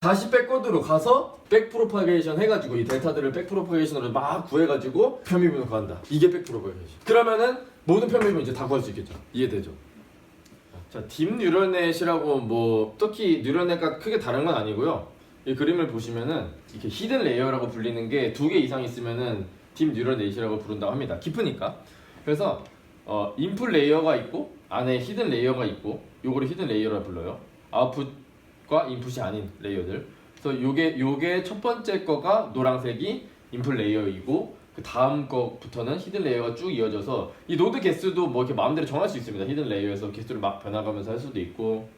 다시 백코드로 가서 백프로파게이션 해가지고 이 델타들을 백프로파게이션으로 막 구해가지고 편미분을 구한다. 이게 백프로파게이션. 그러면은 모든 편미분 이제 다 구할 수 있겠죠. 이해되죠? 자, 딥 뉴럴넷이라고 뭐 특히 뉴럴넷과 크게 다른 건 아니고요. 이 그림을 보시면은 이렇게 히든 레이어라고 불리는 게 2개 이상 있으면은 딥 뉴럴넷이라고 부른다고 합니다. 깊으니까. 그래서 인풋 레이어가 있고 안에 히든 레이어가 있고 요거를 히든 레이어라 불러요. 아웃풋과 인풋이 아닌 레이어들. 그래서 요게 첫 번째 거가 노란색이 인풋 레이어이고 그 다음 거부터는 히든 레이어가 쭉 이어져서 이 노드 개수도 뭐 이렇게 마음대로 정할 수 있습니다. 히든 레이어에서 개수를 막 변화가면서 할 수도 있고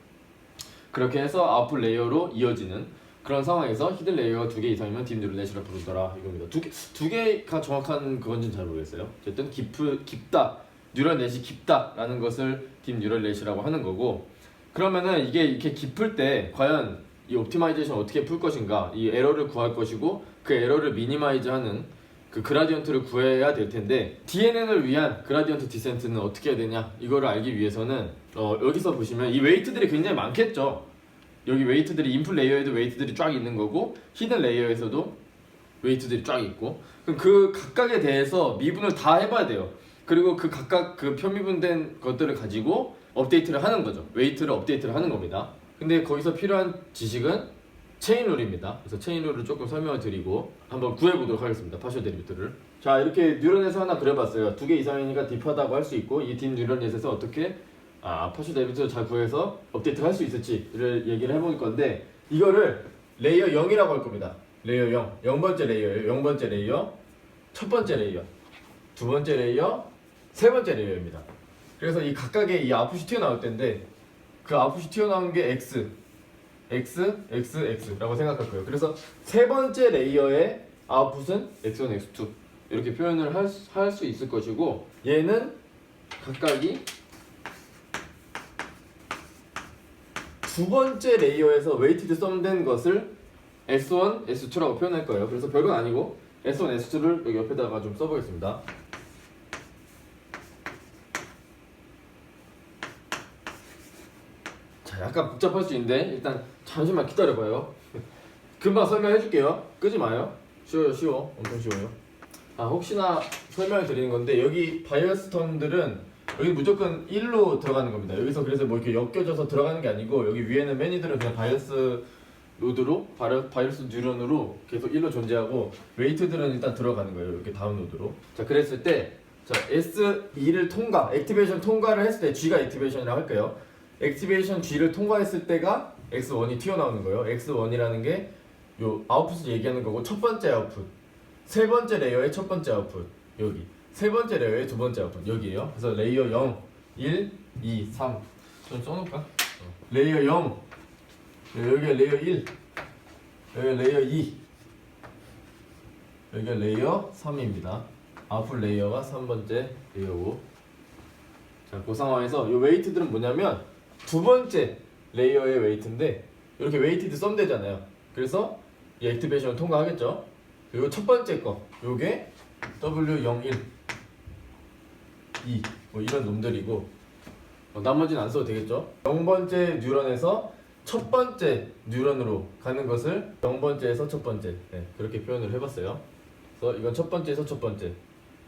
그렇게 해서 아웃풋 레이어로 이어지는 그런 상황에서 히든 레이어가 2개 이상이면 딥 뉴럴넷이라 부르더라 이겁니다. 두 개가 정확한 그건지는 잘 모르겠어요. 어쨌든 깊다, 뉴럴넷이 깊다라는 것을 딥 뉴럴넷이라고 하는 거고 그러면은 이게 이렇게 깊을 때 과연 이 옵티마이제이션 어떻게 풀 것인가 이 에러를 구할 것이고 그 에러를 미니마이즈하는 그 그라디언트를 구해야 될 텐데 DNN을 위한 그라디언트 디센트는 어떻게 해야 되냐 이거를 알기 위해서는 여기서 보시면 이 웨이트들이 굉장히 많겠죠. 여기 웨이트들이 인풋 레이어에도 웨이트들이 쫙 있는 거고 히든 레이어에서도 웨이트들이 쫙 있고 그럼 그 각각에 대해서 미분을 다 해봐야 돼요. 그리고 그 각각 그 편미분된 것들을 가지고 업데이트를 하는 거죠. 웨이트를 업데이트를 하는 겁니다. 근데 거기서 필요한 지식은 체인룰입니다. 그래서 체인룰을 조금 설명을 드리고 한번 구해보도록 하겠습니다. 파쇼 데리비트를. 자, 이렇게 뉴럴넷을 하나 그려봤어요. 2개 이상이니까 딥하다고 할 수 있고 이 딥 뉴럴넷에서 어떻게 파쇼 데리비트를 잘 구해서 업데이트를 할 수 있을지를 얘기를 해볼 건데 이거를 레이어 0이라고 할 겁니다. 레이어 0, 0번째 레이어예요. 0번째 레이어, 첫 번째 레이어, 두 번째 레이어, 세 번째 레이어입니다. 그래서 이 각각의 이 아웃풋이 튀어나올 텐데 그 아웃풋이 튀어나온 게 X, X, X, X라고 생각할 거예요. 그래서 세 번째 레이어의 아웃풋은 X1, X2 이렇게 표현을 할 수 있을 것이고 얘는 각각이 두 번째 레이어에서 웨이티드 썸된 것을 S1, S2라고 표현할 거예요. 그래서 별건 아니고 S1, S2를 여기 옆에다가 좀 써보겠습니다. 자, 약간 복잡할 수 있는데 일단 잠시만 기다려봐요. 금방 설명해줄게요. 끄지 마요. 쉬워요, 쉬워. 엄청 쉬워요. 혹시나 설명을 드리는 건데 여기 바이어스 텀들은 여기 무조건 1로 들어가는 겁니다. 여기서 그래서 뭐 이렇게 엮여져서 들어가는 게 아니고 여기 위에는 매니들은 그냥 바이어스 노드로 바이어스 뉴런으로 계속 1로 존재하고 웨이트들은 일단 들어가는 거예요. 이렇게 다운 노드로. 자, 그랬을 때 자, S2를 통과, 액티베이션 통과를 했을 때 G가 액티베이션이라고 할게요. 액티베이션 G를 통과했을 때가 X1이 튀어나오는 거예요. X1이라는 게 요 아웃풋을 얘기하는 거고 첫 번째 아웃풋, 세 번째 레이어의 첫 번째 아웃풋 여기, 세 번째 레이어의 두 번째 아웃풋 여기에요. 그래서 레이어 0, 1, 2, 3 좀 써놓을까? 레이어 0 여기가 레이어 1, 여기가 레이어 2, 여기가 레이어 3입니다. 아웃풋 레이어가 3번째 레이어고 자, 그 상황에서 이 웨이트들은 뭐냐면 두 번째 레이어의 웨이트인데 이렇게 웨이티드 썸 되잖아요. 그래서 이 액티베이션을 통과하겠죠. 그리고 첫 번째 거 요게 W01, 2 뭐 이런 놈들이고 나머지는 안 써도 되겠죠. 0번째 뉴런에서 첫 번째 뉴런으로 가는 것을 0번째에서 첫 번째 그렇게 표현을 해봤어요. 그래서 이건 첫 번째에서 첫 번째,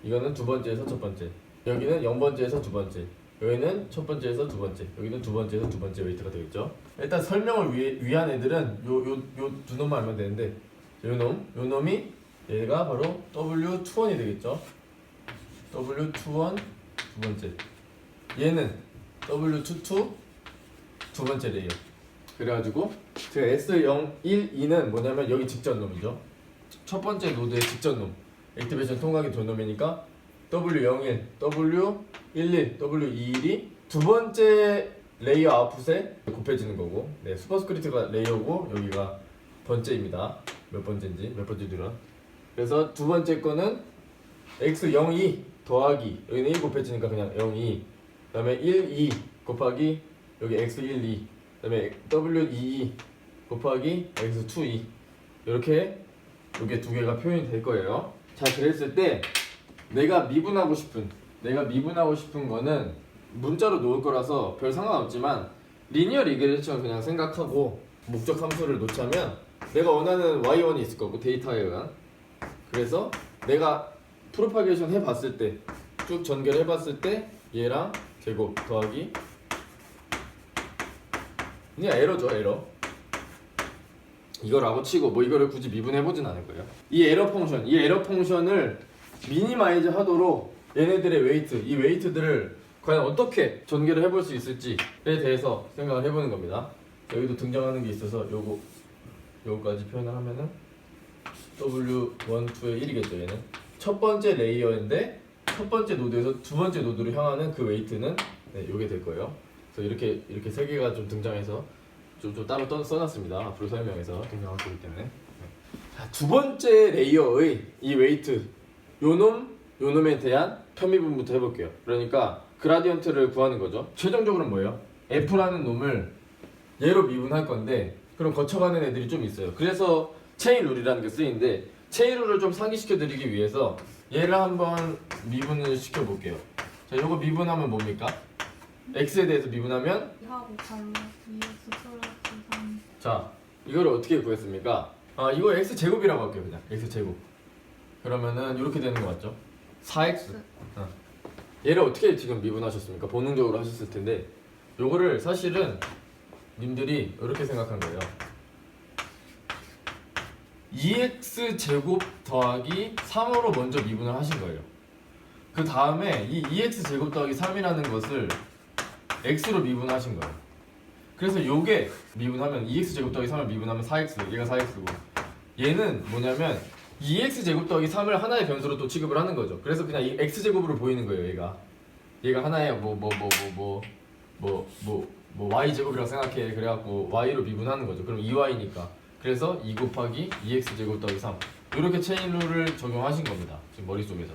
이거는 두 번째에서 첫 번째, 여기는 0번째에서 두 번째, 여기는 첫 번째에서 두 번째, 여기는 두 번째에서 두 번째 웨이트가 되겠죠. 일단 설명을 위한 애들은 요 두 놈만 알면 되는데 요 놈이 얘가 바로 W21이 되겠죠. W21 두 번째, 얘는 W22 두 번째 레이어. 그래가지고 제가 S0, 1, 2는 뭐냐면 여기 직전 놈이죠. 첫 번째 노드의 직전 놈, 액티베이션 통과기 전 놈이니까 W01, W11, W21이 두 번째 레이어 아웃풋에 곱해지는 거고 슈퍼스크립트가 레이어고 여기가 번째입니다. 몇 번째인지, 몇 번째 뉴런. 그래서 두 번째 거는 X02 더하기 여기는 1 곱해지니까 그냥 02, 그 다음에 12 곱하기 여기 X12, 그 다음에 W22 곱하기 X22 이렇게 이게 두 개가 표현이 될 거예요. 자, 그랬을 때 내가 미분하고 싶은 거는 문자로 놓을 거라서 별 상관없지만 리니어 리그레이션 그냥 생각하고 목적 함수를 놓자면 내가 원하는 y1이 있을 거고 데이터에 의한. 그래서 내가 프로파게이션 해봤을 때 쭉 전개해봤을 때 얘랑 제곱 더하기 그냥 에러죠, 에러. 이거라고 치고 뭐 이거를 굳이 미분해보진 않을 거예요. 이 에러 펑션을 미니마이즈 하도록 얘네들의 웨이트, 이 웨이트들을 과연 어떻게 전개를 해볼 수 있을지에 대해서 생각을 해보는 겁니다. 여기도 등장하는 게 있어서 요거까지 표현을 하면은 W1, 2의 1이겠죠. 얘는 첫 번째 레이어인데 첫 번째 노드에서 두 번째 노드로 향하는 그 웨이트는 요게 될 거예요. 그래서 이렇게 세 개가 좀 등장해서 좀 따로 써놨습니다. 앞으로 설명해서 등장할 거기 때문에. 자, 두 번째 레이어의 이 웨이트 요놈에 대한 편미분부터 해볼게요. 그러니까 그라디언트를 구하는 거죠. 최종적으로는 뭐예요? F라는 놈을 얘로 미분할 건데 그럼 거쳐가는 애들이 좀 있어요. 그래서 체인 룰이라는 게 쓰이는데 체인 룰을 좀 상기시켜 드리기 위해서 얘를 한번 미분을 시켜 볼게요. 자, 요거 미분하면 뭡니까? x에 대해서 미분하면 2하고 8로 2x 플러스 3. 자, 이거를 어떻게 구했습니까? 이거 x 제곱이라고 할게요. 그냥 x 제곱. 그러면은 이렇게 되는 거 맞죠? 4x. 얘를 어떻게 지금 미분하셨습니까? 본능적으로 하셨을 텐데 요거를 사실은 님들이 이렇게 생각한 거예요. 2x 제곱 더하기 3으로 먼저 미분을 하신 거예요. 그 다음에 이 2x 제곱 더하기 3이라는 것을 x로 미분하신 거예요. 그래서 요게 미분하면 2x 제곱 더하기 3을 미분하면 4x, 얘가 4x고 얘는 뭐냐면 2x 제곱 더하기 3을 하나의 변수로 또 취급을 하는 거죠. 그래서 그냥 이 x 제곱으로 보이는 거예요. 얘가 하나의 y 제곱이라고 생각해. 그래갖고 y로 미분하는 거죠. 그럼 2y니까. 그래서 2 곱하기 2x 제곱 더하기 3 이렇게 체인 룰을 적용하신 겁니다. 지금 머릿속에서.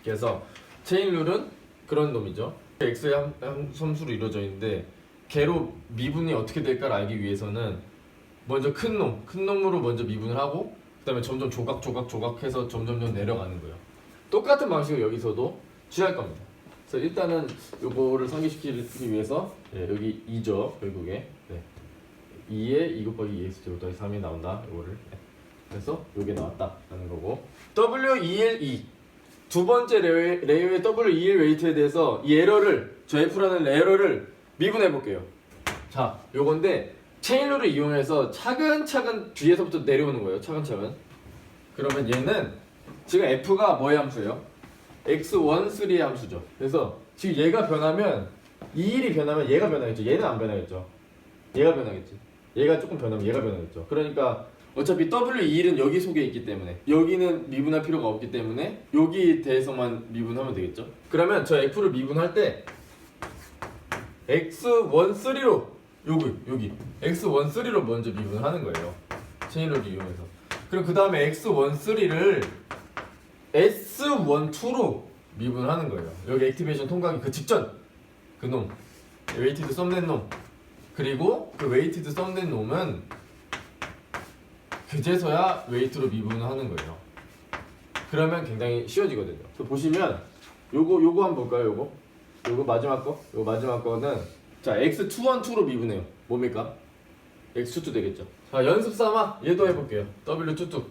그래서 체인 룰은 그런 놈이죠. x의 한 함수로 이루어져 있는데 걔로 미분이 어떻게 될까를 알기 위해서는 먼저 큰 놈으로 먼저 미분을 하고 그 다음에 점점 조각해서 점점 내려가는 거예요. 똑같은 방식을 여기서도 취할 겁니다. 그래서 일단은 요거를 상기시키기 위해서 여기 2죠 결국에 2에 2 곱하기 2x 제곱 더하기 3이 나온다. 요거를 그래서 요게 나왔다라는 거고 W2L2 두 번째 레이어의 W2L 웨이트에 대해서 이 에러를 저 F라는 에러를 미분해 볼게요. 자, 요건데 체인 룰을 이용해서 차근차근 뒤에서부터 내려오는 거예요. 차근차근. 그러면 얘는 지금 F가 뭐의 함수예요? x1, 3의 함수죠. 그래서 지금 얘가 변하면 이 1이 변하면 얘가 변하겠죠. 얘는 안 변하겠죠. 얘가 변하겠지. 얘가 조금 변하면 얘가 변하겠죠. 그러니까 어차피 W21은 여기 속에 있기 때문에 여기는 미분할 필요가 없기 때문에 여기에 대해서만 미분하면 되겠죠. 그러면 저 F를 미분할 때 x13로 여기 x13로 먼저 미분하는 거예요. 체인룰을 이용해서. 그럼 그 다음에 x13를 s12로 미분하는 거예요. 여기 액티베이션 통과하기 그 직전 그 놈 웨이티드 썸된 놈 그리고 그 웨이티드 썸된 놈은 그제서야 웨이트로 미분을 하는 거예요. 그러면 굉장히 쉬워지거든요. 그래서 보시면 요거 한번 볼까요? 요거 마지막 거는 자 x212로 미분해요. 뭡니까? x22 되겠죠. 자 연습 삼아 얘도 해볼게요. w22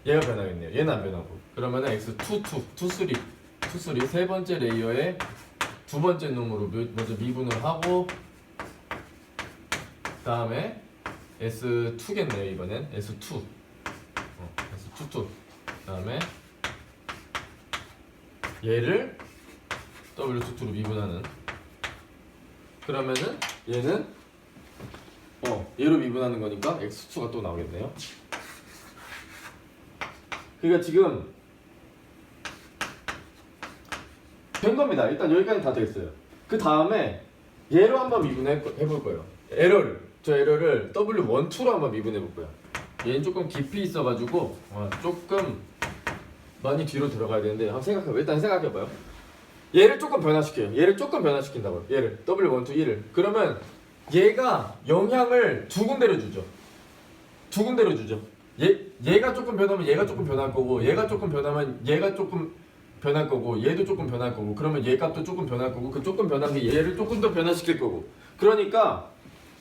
얘가 변하겠네요. 얘는 안 변하고 그러면은 x22 23 세 번째 레이어의 두 번째 놈으로 먼저 미분을 하고 그 다음에 S2겠네요. 이번엔 S2 S22 그 다음에 얘를 W22로 미분하는 그러면은 얘는 얘로 미분하는 거니까 X2가 또 나오겠네요. 그러니까 지금 된 겁니다. 일단 여기까지 다 됐어요. 그 다음에 얘로 한번 미분해 볼 거예요. 저 에러를 W12로 한번 미분해 볼 거야. 얘는 조금 깊이 있어가지고 조금 많이 뒤로 들어가야 되는데 한번 일단 생각해봐요. 얘를 조금 변화시켜요. 얘를 조금 변화시킨다고요. 얘를 W12, 1을 그러면 얘가 영향을 두 군데로 주죠. 얘가 조금 변하면 얘가 조금 변할 거고 얘가 조금 변하면 얘가 조금 변할 거고 얘도 조금 변할 거고 그러면 얘 값도 조금 변할 거고 그 조금 변한 게 얘를 조금 더 변화시킬 거고 그러니까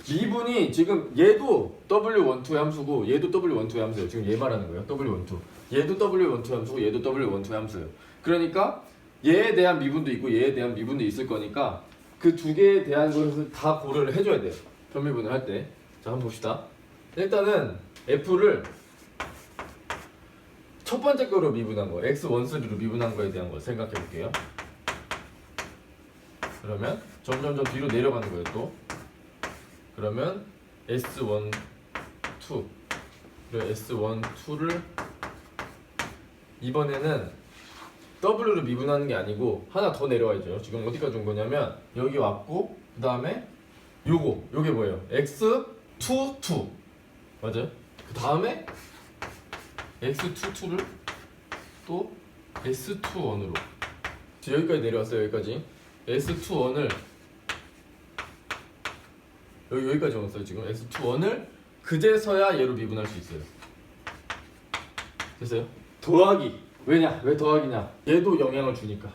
미분이 지금 얘도 W12의 함수고 얘도 W12의 함수예요. 지금 얘 말하는 거예요. W12. 얘도 W12의 함수고 얘도 W12의 함수예요. 그러니까 얘에 대한 미분도 있고 얘에 대한 미분도 있을 거니까 그 두 개에 대한 것을 다 고려를 해줘야 돼요. 편미분을 할 때. 자, 한번 봅시다. 일단은 F를 첫 번째 거로 미분한 거, X13로 미분한 거에 대한 걸 생각해 볼게요. 그러면 점점점 뒤로 내려가는 거예요, 또. 그러면 S12, 그리고 S12를 이번에는 W로 미분하는 게 아니고 하나 더 내려와야죠. 지금 어디까지 온 거냐면 여기 왔고 그 다음에 요게 뭐예요? X22 맞아요? 그 다음에 X22를 또 S21으로 여기까지 내려왔어요. 여기까지 S21을 여기까지 왔어요. 지금 S21을 그제서야 얘로 미분할 수 있어요. 됐어요? 더하기. 왜냐? 왜 더하기냐? 얘도 영향을 주니까.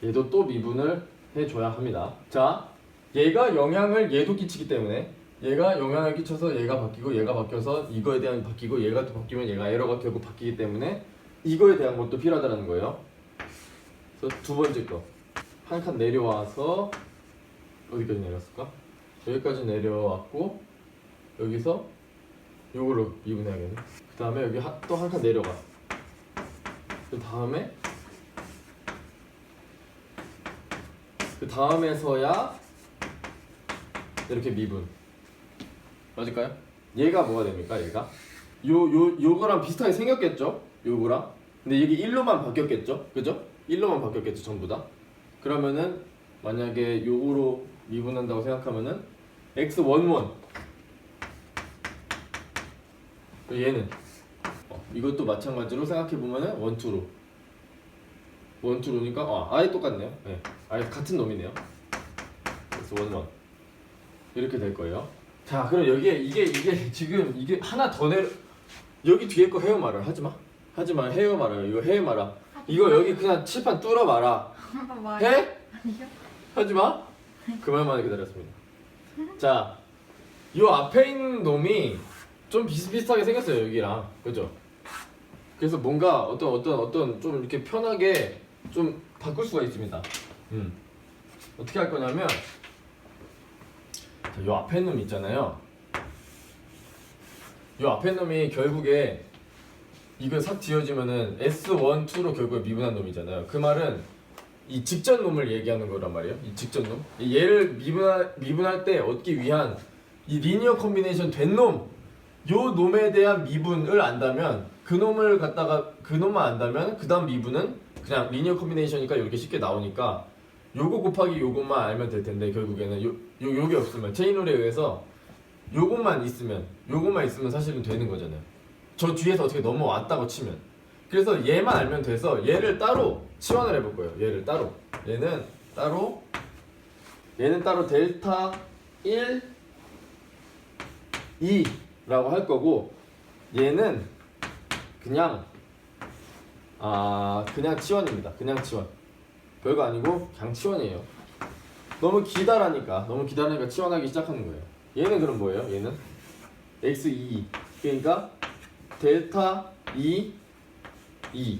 얘도 또 미분을 해줘야 합니다. 자, 얘가 영향을 얘도 끼치기 때문에 얘가 영향을 끼쳐서 얘가 바뀌고 얘가 바뀌어서 이거에 대한 바뀌고 얘가 또 바뀌면 얘가 에러가 결국 바뀌기 때문에 이거에 대한 것도 필요하다는 거예요. 그래서 두 번째 거. 한 칸 내려와서 어디까지 내려왔을까? 여기까지 내려왔고 여기서 요걸로 미분해야겠네. 그 다음에 여기 또 한 칸 내려가. 그 다음에서야 이렇게 미분. 맞을까요? 얘가 뭐가 됩니까? 얘가 요거랑 비슷하게 생겼겠죠? 요거랑. 근데 이게 1로만 바뀌었겠죠? 그죠? 1로만 바뀌었겠죠, 전부 다. 그러면은 만약에 요거로 미분한다고 생각하면은 X11 얘는 이것도 마찬가지로 생각해보면은 원투로니까 아예 똑같네요. 네, 아예 같은 놈이네요. 그래서 원원 이렇게 될 거예요. 자, 그럼 여기에 이게 지금 이게 하나 더 내려 여기 뒤에 거 헤어 말아. 하지마 헤어 말아. 이거 헤어 말아. 이거 여기 그냥 칠판 뚫어 말아. 해? 아니요. 하지마. 그만만 기다렸습니다. 자, 요 앞에 있는 놈이 좀 비슷비슷하게 생겼어요. 여기랑 그죠? 그래서 뭔가 어떤 좀 이렇게 편하게 좀 바꿀 수가 있습니다. 어떻게 할 거냐면 자, 요 앞에 놈 있잖아요. 요 앞에 놈이 결국에 이걸 싹 지어지면은 S12로 결국에 미분한 놈이잖아요. 그 말은 이 직전 놈을 얘기하는 거란 말이에요. 이 직전 놈. 얘를 미분할 때 얻기 위한 이 리니어 콤비네이션 된 놈, 요 놈에 대한 미분을 안다면 그 놈만 안다면 그 다음 미분은 그냥 리니어 콤비네이션이니까 이렇게 쉽게 나오니까 요거 곱하기 요것만 알면 될 텐데 결국에는 요게 없으면 체인룰에 의해서 요것만 있으면 사실은 되는 거잖아요. 저 뒤에서 어떻게 넘어왔다고 치면. 그래서 얘만 알면 돼서 얘를 따로 치환을 해볼 거예요. 얘는 따로 델타 1 2라고 할 거고 얘는 그냥 치환입니다. 그냥 치환. 별거 아니고 그냥 치환이에요. 너무 기다라니까 치환하기 시작하는 거예요. 얘는 그럼 뭐예요? 얘는 x22 그러니까 델타 2 2.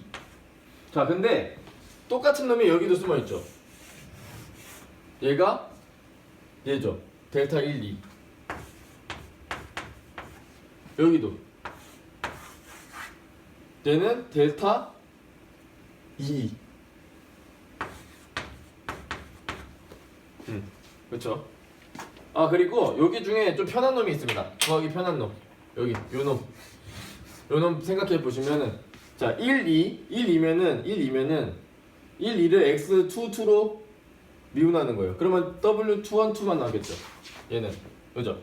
자, 근데 똑같은 놈이 여기도 숨어 있죠. 얘죠. 델타 1 2. 여기도 얘는 델타 2. 그렇죠. 아, 그리고 여기 중에 좀 편한 놈이 있습니다. 구하기 편한 놈. 여기 요 놈 생각해 보시면은 자, 1 2면은 2를 x22로 미분하는 거예요. 그러면 w212만 나오겠죠. 얘는 그죠?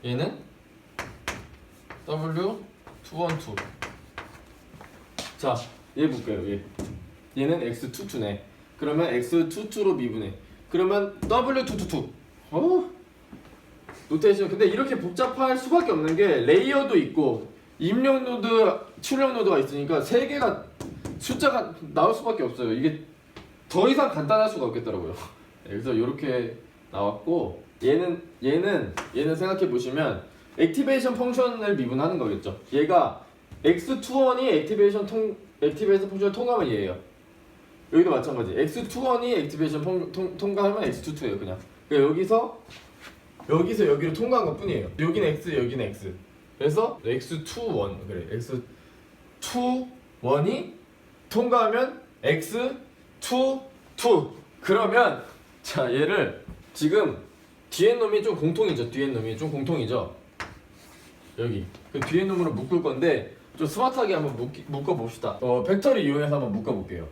얘는 w212. 자, 얘 볼게요. 얘는 x22네. 그러면 x22로 미분해. 그러면 w222. 노테이션. 근데 이렇게 복잡할 수밖에 없는 게 레이어도 있고 입력 노드, 출력 노드가 있으니까 세 개가 숫자가 나올 수밖에 없어요. 이게 더 이상 간단할 수가 없겠더라고요. 그래서 이렇게 나왔고 얘는 생각해 보시면 액티베이션 펑션을 미분하는 거겠죠. 얘가 x21이 액티베이션 펑션을 통과하면 얘예요. 여기도 마찬가지. x21이 액티베이션 통과하면 x22예요, 그냥. 그러니까 여기서 여기로 통과한 것뿐이에요. 여기는 x, 여기는 x. 그래서 x21 그래. x21이 통과하면 x22. 그러면 자 얘를 지금 뒤에 놈이 좀 공통이죠. 여기 그 뒤에 놈으로 묶을 건데 좀 스마트하게 한번 묶어 봅시다. 벡터를 이용해서 한번 묶어 볼게요.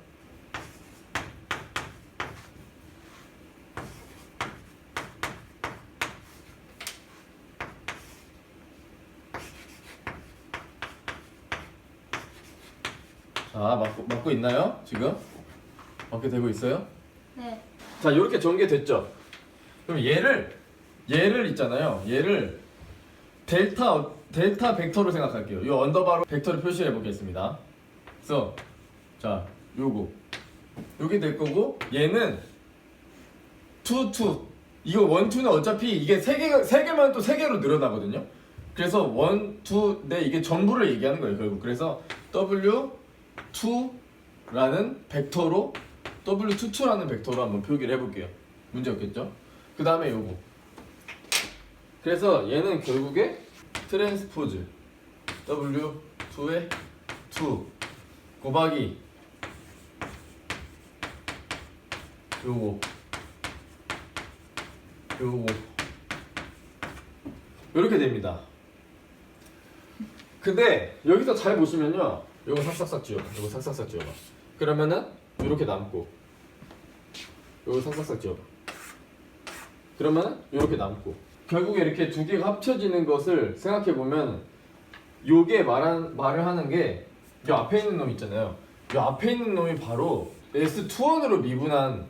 자, 맞고 있나요? 지금? 맞게 되고 있어요? 네. 자, 이렇게 전개됐죠? 그럼 얘를 있잖아요. 얘를 델타 벡터로 생각할게요. 이 언더바로 벡터를 표시해 보겠습니다. 그래서 자, 요게 될 거고 얘는 2 이거 1, 2는 어차피 이게 세 개만 또 세 개로 늘어나거든요. 그래서 1, 2인데 이게 전부를 얘기하는 거예요, 결국. 그래서 W2라는 벡터로 W22라는 벡터로 한번 표기를 해볼게요. 문제 없겠죠? 그 다음에 요거. 그래서 얘는 결국에 트랜스포즈 W2의 2 곱하기 요거 이렇게 됩니다. 근데 여기서 잘 보시면요, 요거 싹싹싹 지워봐. 그러면은 이렇게 남고, 요거 싹싹싹 지워봐. 그러면은 이렇게 남고, 결국에 이렇게 두 개가 합쳐지는 것을 생각해 보면 요게 말을 하는 게 이 앞에 있는 놈 있잖아요. 이 앞에 있는 놈이 바로 S21으로 미분한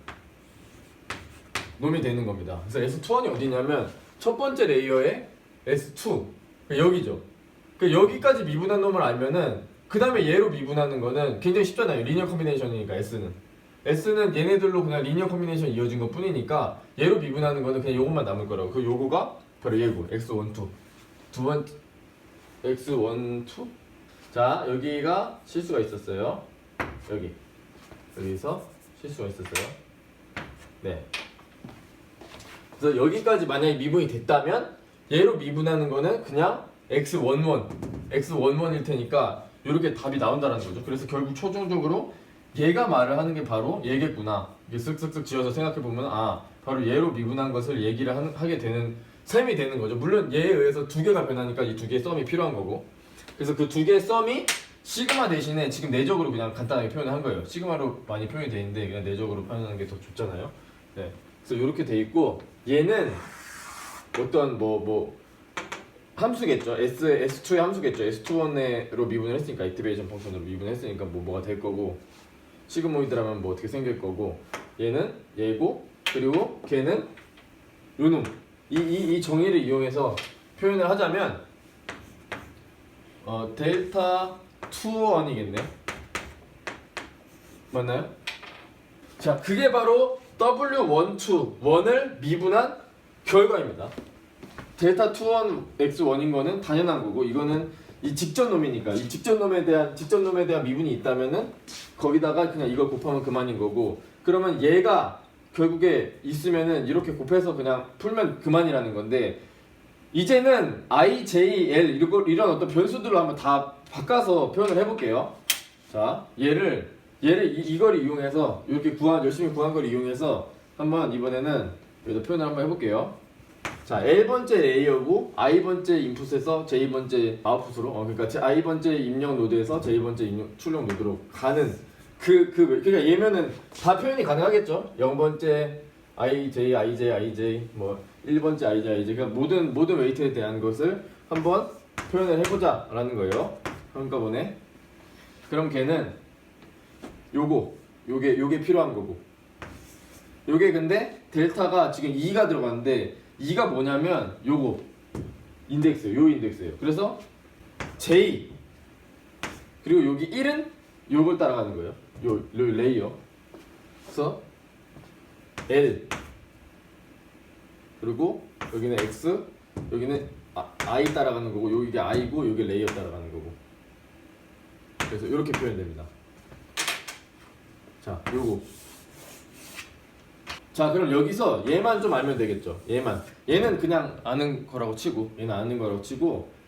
놈이 되는 겁니다. 그래서 S21이 어디냐면 첫 번째 레이어의 S2 여기죠. 여기까지 미분한 놈을 알면은 그 다음에 얘로 미분하는 거는 굉장히 쉽잖아요. 리니어 컴비네이션이니까 S는 얘네들로 그냥 리니어 컴비네이션 이어진 것 뿐이니까 얘로 미분하는 거는 그냥 요것만 남을 거라고. 그 요거가 바로 얘고 X12 두 번째 X12. 자, 여기가 실수가 있었어요. 여기서 실수가 있었어요. 네. 그래서 여기까지 만약에 미분이 됐다면 얘로 미분하는 거는 그냥 X11일 테니까 이렇게 답이 나온다는 거죠. 그래서 결국 최종적으로 얘가 말을 하는 게 바로 얘겠구나. 이게 쓱쓱쓱 지어서 생각해 보면 바로 얘로 미분한 것을 얘기를 하게 되는 셈이 되는 거죠. 물론 얘에 의해서 두 개가 변하니까 이 두 개의 썸이 필요한 거고. 그래서 그 두 개의 썸이 시그마 대신에 지금 내적으로 그냥 간단하게 표현을 한 거예요. 시그마로 많이 표현이 돼 있는데 그냥 내적으로 표현하는 게 더 좋잖아요. 네. 그래서 이렇게 돼 있고 얘는 어떤 함수겠죠. S2의 함수겠죠. S21으로 미분을 했으니까 액티베이션 펑션으로 미분했으니까 뭐가 될 거고, 시그모이드라면 뭐 어떻게 생길 거고, 얘는 얘고, 그리고 걔는 요놈. 이 정의를 이용해서 표현을 하자면 델타 21이겠네. 맞나요? 자, 그게 바로 W1을 미분한 결과입니다. 델타 21 x1인 거는 당연한 거고, 이거는 이 직전 놈이니까 이 직전 놈에 대한 미분이 있다면은 거기다가 그냥 이걸 곱하면 그만인 거고, 그러면 얘가 결국에 있으면은 이렇게 곱해서 그냥 풀면 그만이라는 건데, 이제는 I, J, L 이런 어떤 변수들로 한번 다 바꿔서 표현을 해볼게요. 자, 얘를 이걸 이용해서 이렇게 열심히 구한 걸 이용해서 한번 이번에는 여기다 표현을 한번 해볼게요. 자, L번째 레이어고 I번째 인풋에서 J번째 아웃풋으로, 그러니까 I번째 입력 노드에서 J번째 출력 노드로 가는 그러니까 얘면은 다 표현이 가능하겠죠. 0번째 IJ, IJ, 뭐 1번째 IJ, 그러니까 모든 웨이트에 대한 것을 한번 표현을 해보자 라는 거예요. 한꺼번에. 그럼 걔는 요게 필요한 거고, 요게 근데 델타가 지금 2가 들어갔는데 2가 뭐냐면 요거 인덱스예요. 요 인덱스예요. 그래서 J 그리고 여기 1은 요걸 따라가는 거예요. 요 레이어. 그래서 L 그리고 여기는 x, 여기는 i 따라가는 거고, 여기 i고 여기 레이어 따라가는 거고. 그래서 이렇게 표현됩니다. 자, 요거. 자, 그럼 여기서 얘만 좀 알면 되겠죠. 얘는 그냥 아는 거라고 치고,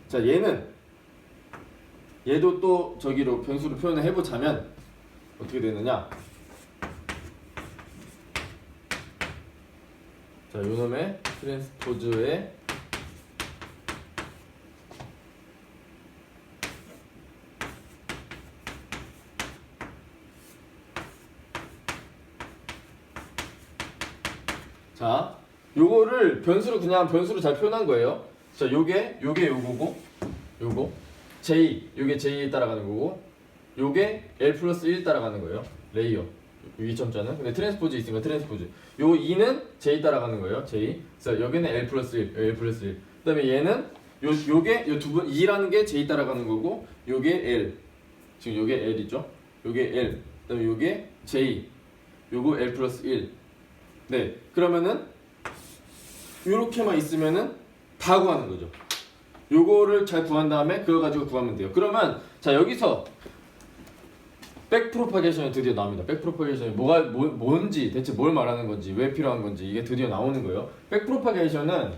자, 얘도 또 저기로 변수로 표현을 해보자면 어떻게 되느냐. 자, 요놈의 트랜스포즈의 자, 요거를 그냥 변수로 잘 표현한 거예요. 자, 요게 요거고, 요거 요게 j 따라가는 거고, 요게 l 플러스 1 따라가는 거예요. 레이어 위점자는. 근데 트랜스포즈 있으니까 트랜스포즈. 요 2는 j 따라가는 거예요. j. 그래서 여기는 l 플러스 1, 그다음에 얘는 요게 요 두 번 2라는 게 j 따라가는 거고, 요게 l. 지금 요게 l이죠. 요게 l. 그다음에 요게 j. 요거 l 플러스 1. 네, 그러면은 요렇게만 있으면은 다 구하는 거죠. 요거를 잘 구한 다음에 그거 가지고 구하면 돼요. 그러면 자, 여기서 백프로파게이션이 드디어 나옵니다. 백프로파게이션이 뭔지, 대체 뭘 말하는 건지, 왜 필요한 건지 이게 드디어 나오는 거예요. 백프로파게이션은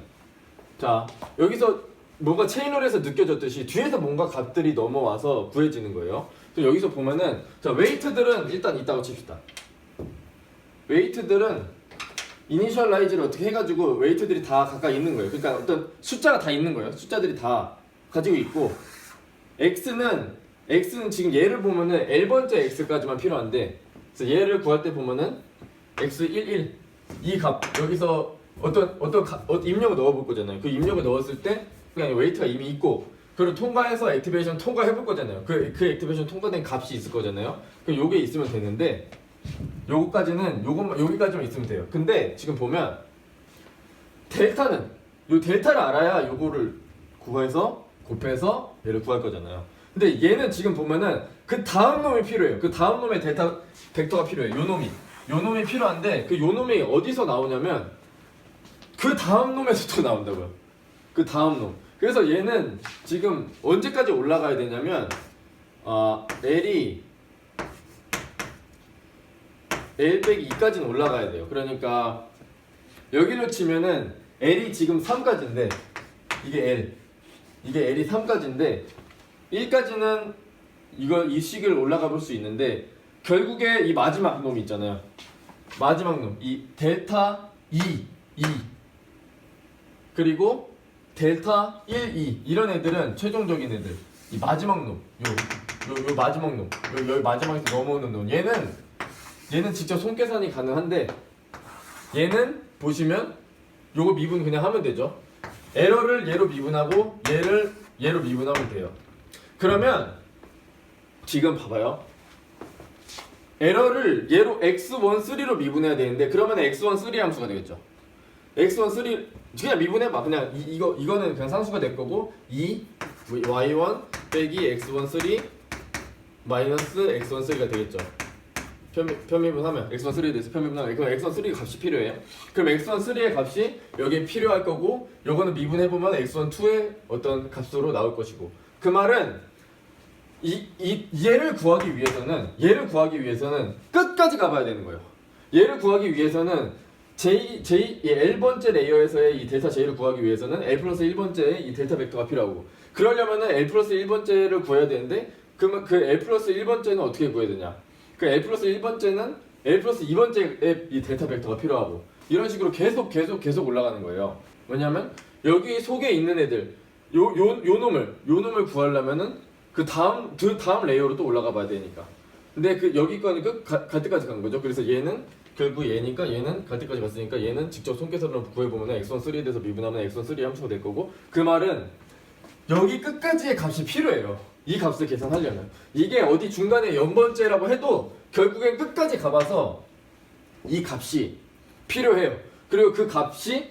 자, 여기서 뭔가 체인홀에서 느껴졌듯이 뒤에서 뭔가 값들이 넘어와서 구해지는 거예요. 그럼 여기서 보면은 자, 웨이트들은 일단 있다고 칩시다. 웨이트들은 이니셜라이즈를 어떻게 해가지고 웨이트들이 다 각각 있는 거예요. 그러니까 어떤 숫자가 다 있는 거예요. 숫자들이 다 가지고 있고, x는 지금 얘를 보면은 L번째 x까지만 필요한데, 그래서 얘를 구할 때 보면은 x11 이 값 여기서 어떤 입력을 넣어볼 거잖아요. 그 입력을 넣었을 때 그냥 웨이트가 이미 있고, 그걸 통과해서 액티베이션 통과해볼 거잖아요. 그 액티베이션 통과된 값이 있을 거잖아요. 그럼 요게 있으면 되는데, 여기까지만 있으면 돼요. 근데 지금 보면 델타를 알아야 요거를 구해서 곱해서 얘를 구할 거잖아요. 근데 얘는 지금 보면은 그 다음 놈이 필요해요. 그 다음 놈의 델타 벡터가 필요해요. 요 놈이 필요한데, 그 요 놈이 어디서 나오냐면 그 다음 놈에서 또 나온다고요. 그 다음 놈. 그래서 얘는 지금 언제까지 올라가야 되냐면 L 빼기 2까지는 올라가야 돼요. 그러니까 여기로 치면은 L이 지금 3까지인데 이게 L이 3까지인데 1까지는 이 식을 올라가 볼 수 있는데, 결국에 이 마지막 놈이 있잖아요. 마지막 놈, 이 델타 2 그리고 델타 1, 2 이런 애들은 최종적인 애들. 이 마지막 놈, 요 마지막 놈, 여기 마지막에서 넘어오는 놈. 얘는 직접 손계산이 가능한데, 얘는 보시면 요거 미분 그냥 하면 되죠. 에러를 얘로 미분하고 얘로 미분하면 돼요. 그러면 지금 봐봐요. 에러를 얘로 x13로 미분해야 되는데, 그러면 x13 함수가 되겠죠. x13 그냥 미분해봐. 그냥 이거는 그냥 상수가 될 거고, y1 빼기 x13 마이너스 x13가 되겠죠. 편미분하면 x13에 대해서 편미분하면, 그럼 x13 값이 필요해요. 그럼 x13의 값이 여기에 필요할 거고, 요거는 미분해보면 x12의 어떤 값으로 나올 것이고, 그 말은 얘를 구하기 위해서는 끝까지 가봐야 되는 거예요. 얘를 구하기 위해서는 L번째 레이어에서의 이 델타 J를 구하기 위해서는 L 플러스 1번째의 이 델타 벡터가 필요하고, 그러려면은 L 플러스 1번째를 구해야 되는데, 그러면 그 L 플러스 1번째는 어떻게 구해야 되냐? 그 L 플러스 1번째는 L 플러스 2번째의 이 델타 벡터가 필요하고, 이런 식으로 계속 올라가는 거예요. 왜냐면 여기 속에 있는 애들, 요 놈을 구하려면은 그 다음 레이어로 또 올라가 봐야 되니까. 근데 그 여기 거는 갈 때까지 간 거죠. 그래서 얘는 결국 얘니까, 얘는 갈 때까지 갔으니까 얘는 직접 손계산으로 구해보면 x13에 대해서 미분하면 x13 함수가 될 거고, 그 말은 여기 끝까지의 값이 필요해요. 이 값을 계산하려면. 이게 어디 중간에 0번째라고 해도 결국엔 끝까지 가봐서 이 값이 필요해요. 그리고 그 값이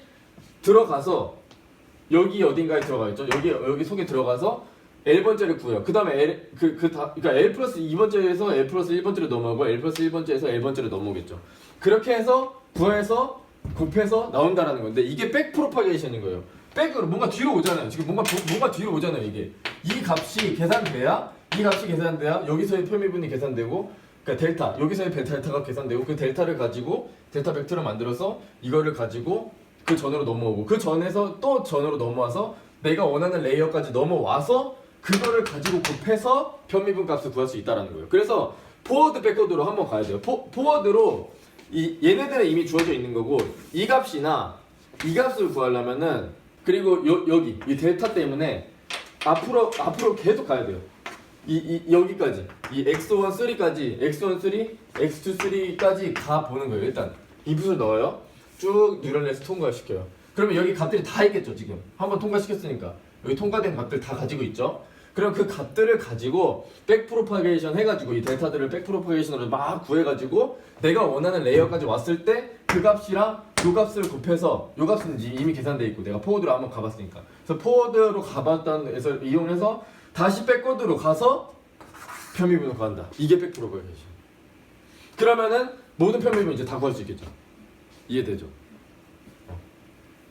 들어가서 여기 어딘가에 들어가겠죠. 여기 속에 들어가서 L번째를 구해요. 그 다음에 그러니까 L 플러스 2번째에서 L 플러스 1번째로 넘어가고, L 플러스 1번째에서 L번째로 넘어오겠죠. 그렇게 해서 구해서 곱해서 나온다라는 건데 이게 백 프로파게이션인 거예요. 백으로 뭔가 뒤로 오잖아요. 지금 뭔가 뒤로 오잖아요. 이게 이 값이 계산돼야 여기서의 표미분이 계산되고 그러니까 델타 여기서의 델타가 계산되고 그 델타를 가지고 델타 벡터를 만들어서 이거를 가지고 그 전으로 넘어오고 그 전에서 또 전으로 넘어와서 내가 원하는 레이어까지 넘어와서 그거를 가지고 곱해서 편미분 값을 구할 수 있다라는 거예요. 그래서 포워드 백워드로 한번 가야 돼요. 포워드로 얘네들은 이미 주어져 있는 거고 이 값이나 이 값을 구하려면은 그리고 여기 이 델타 때문에 앞으로 계속 가야 돼요. 여기까지 이 x1 3까지 x1 3 x2 3까지 가 보는 거예요. 일단 인풋을 넣어요. 쭉 뉴럴넷을 통과시켜요. 그러면 여기 값들이 다 있겠죠. 지금 한번 통과시켰으니까 여기 통과된 값들 다 가지고 있죠. 그럼 그 값들을 가지고 백프로파게이션 해가지고 이 델타들을 백프로파게이션으로 막 구해가지고 내가 원하는 레이어까지 왔을 때 그 값이랑 요 값을 곱해서 요 값은 이미 계산돼 있고 내가 포워드로 한번 가봤으니까 그래서 포워드로 가봤다는 에서 이용해서 다시 백워드로 가서 편미분을 구한다. 이게 백프로파게이션. 그러면은 모든 편미분 이제 다 구할 수 있겠죠. 이해되죠?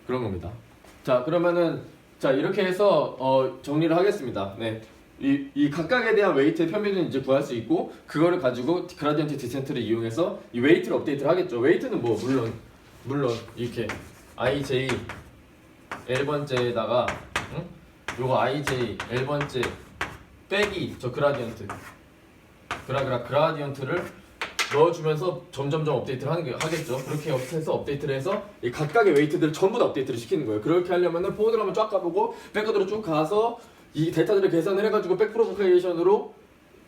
그런 겁니다. 자 그러면은 자 이렇게 해서 정리를 하겠습니다. 네. 이 각각에 대한 웨이트의 편미는 이제 구할 수 있고 그거를 가지고 그라디언트 디센트를 이용해서 이 웨이트를 업데이트를 하겠죠. 웨이트는 뭐 물론 이렇게 ij L번째에다가 요거 ij L번째 빼기 저 그라디언트 그라디언트를 넣어주면서 점점점 업데이트를 하겠죠. 그렇게 해서 업데이트를 해서 이 각각의 웨이트들을 전부 다 업데이트를 시키는 거예요. 그렇게 하려면은 포워드로 한번 쫙 가보고 백워드로 쭉 가서 이 델타들을 계산을 해가지고 백프로파게이션으로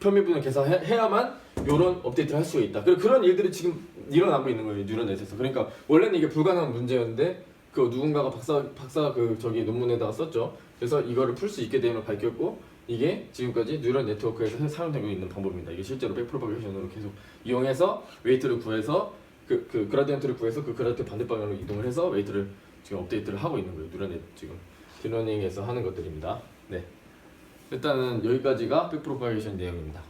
편미분을 계산해야만 이런 업데이트를 할 수가 있다. 그리고 그런 일들이 지금 일어나고 있는 거예요. 뉴럴넷에서. 그러니까 원래는 이게 불가능한 문제였는데 그 누군가가 박사 그 저기 논문에다가 썼죠. 그래서 이거를 풀 수 있게 됨을 밝혔고 이게 지금까지 뉴럴 네트워크에서 사용되고 있는 방법입니다. 이게 실제로 백프로파게이션으로 계속 이용해서 웨이트를 구해서 그 그라디언트를 구해서 그 그라디언트 반대 방향으로 이동을 해서 웨이트를 지금 업데이트를 하고 있는 거예요. 뉴럴넷 지금 딥러닝에서 하는 것들입니다. 네. 일단은 여기까지가 백프로파게이션 내용입니다.